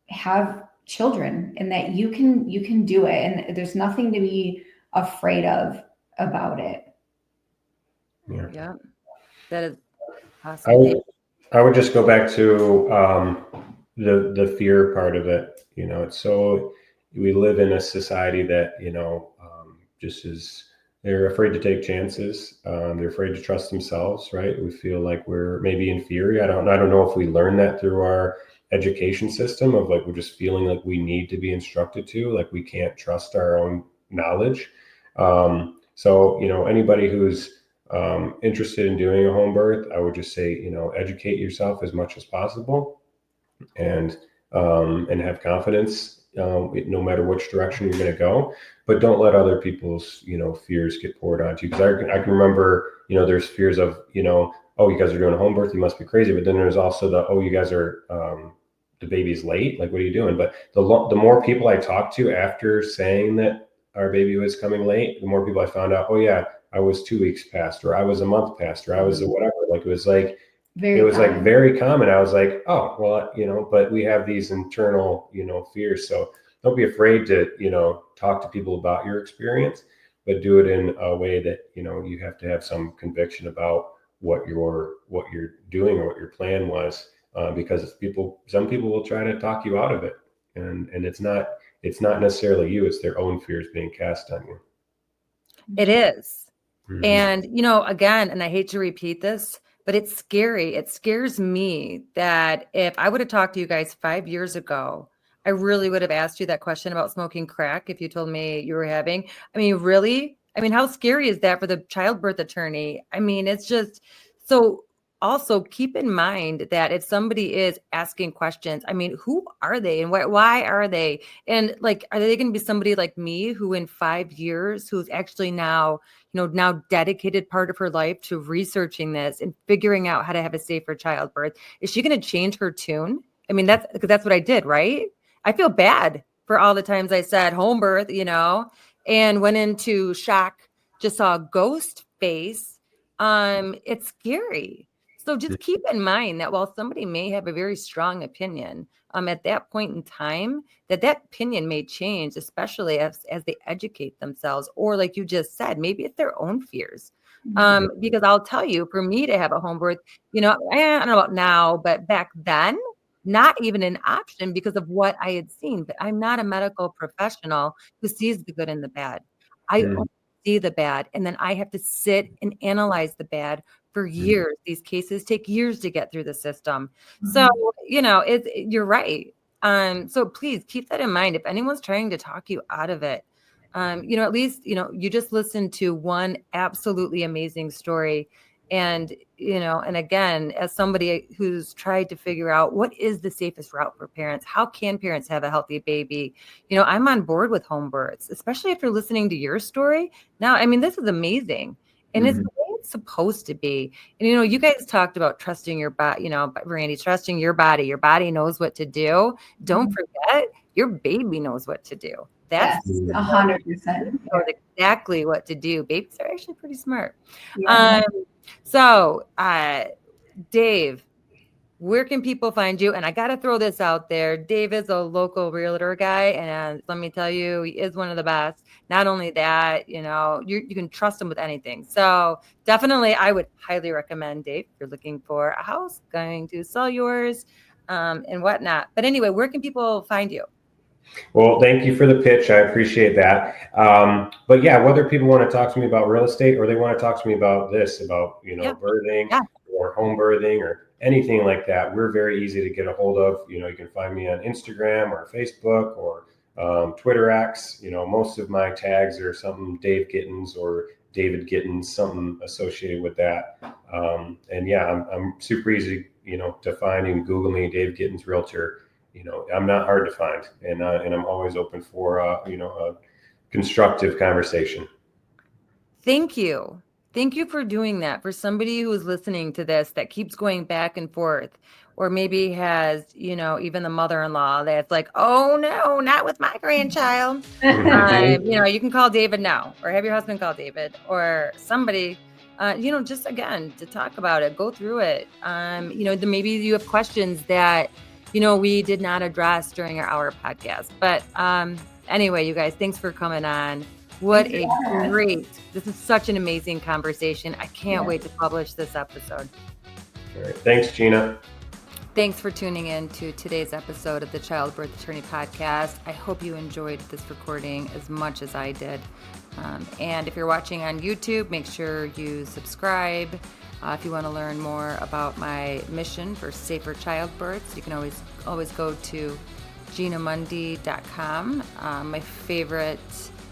have children and that you can do it. And there's nothing to be afraid of about it. Yeah. That is awesome. I would just go back to the fear part of it. It's so, we live in a society that, just is, they're afraid to take chances. They're afraid to trust themselves, right? We feel like we're maybe inferior. I don't know if we learn that through our education system of like, we're just feeling like we need to be instructed to, like we can't trust our own knowledge. So, anybody who's interested in doing a home birth, I would just say, educate yourself as much as possible and have confidence, no matter which direction you're going to go, but don't let other people's, fears get poured onto you. Because I can remember, there's fears of, oh, you guys are doing a home birth, you must be crazy. But then there's also you guys are, the baby's late. Like, what are you doing? But the more people I talked to after saying that our baby was coming late, the more people I found out, oh yeah, I was 2 weeks past, or I was a month past, or I was a whatever. Like, it was very common. I was like, oh, well, but we have these internal, fears. So don't be afraid to, talk to people about your experience, but do it in a way that, you have to have some conviction about what you're doing or what your plan was. Because some people will try to talk you out of it. And it's not necessarily you, it's their own fears being cast on you. It is. Mm-hmm. And, again, and I hate to repeat this, but it's scary. It scares me that if I would have talked to you guys 5 years ago, I really would have asked you that question about smoking crack if you told me you were having. I mean, really? I mean, how scary is that for the childbirth attorney? I mean, it's just so. Also, keep in mind that if somebody is asking questions, I mean, who are they and why are they? And like, are they going to be somebody like me who in 5 years, who's actually now dedicated part of her life to researching this and figuring out how to have a safer childbirth? Is she going to change her tune? I mean, that's what I did, right? I feel bad for all the times I said home birth, and went into shock, just saw a ghost face, it's scary. So just keep in mind that while somebody may have a very strong opinion, at that point in time, that opinion may change, especially as they educate themselves, or like you just said, maybe it's their own fears. Because I'll tell you, for me to have a home birth, I don't know about now, but back then, not even an option because of what I had seen. But I'm not a medical professional who sees the good and the bad. I only see the bad, and then I have to sit and analyze the bad for years. These cases take years to get through the system. So, you're right. So please keep that in mind. If anyone's trying to talk you out of it, at least, you just listened to one absolutely amazing story. And, and again, as somebody who's tried to figure out what is the safest route for parents, how can parents have a healthy baby? I'm on board with home births, especially after listening to your story. Now, I mean, this is amazing. And it's the way it's supposed to be. And, you guys talked about trusting your body, Randy, trusting your body. Your body knows what to do. Don't forget, your baby knows what to do. That's 100%. knows exactly what to do. Babies are actually pretty smart. Yeah. So, Dave, where can people find you? And I got to throw this out there. Dave is a local realtor guy. And let me tell you, he is one of the best. Not only that, you can trust him with anything. So definitely, I would highly recommend Dave if you're looking for a house, going to sell yours and whatnot. But anyway, where can people find you? Well, thank you for the pitch. I appreciate that. But yeah, whether people want to talk to me about real estate or they want to talk to me about this, about, birthing or home birthing or anything like that, we're very easy to get a hold of. You can find me on Instagram or Facebook or Twitter X. Most of my tags are something Dave Gittens or David Gittens, something associated with that. And yeah, I'm super easy, to find. You can Google me, Dave Gittens Realtor. I'm not hard to find, and I'm always open for a constructive conversation. Thank you. Thank you for doing that. For somebody who is listening to this that keeps going back and forth, or maybe has, even the mother-in-law that's like, oh no, not with my grandchild. You can call David now, or have your husband call David, or somebody, just again, to talk about it, go through it. Maybe you have questions that, we did not address during our hour podcast. But anyway, you guys, thanks for coming on. This is such an amazing conversation. I can't wait to publish this episode. All right. Thanks, Gina. Thanks for tuning in to today's episode of the Childbirth Attorney Podcast. I hope you enjoyed this recording as much as I did. And if you're watching on YouTube, make sure you subscribe. If you want to learn more about my mission for safer childbirths, you can always go to ginamundy.com. My favorite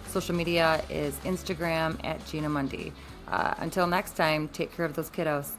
social media is Instagram @GinaMundy. Until next time, take care of those kiddos.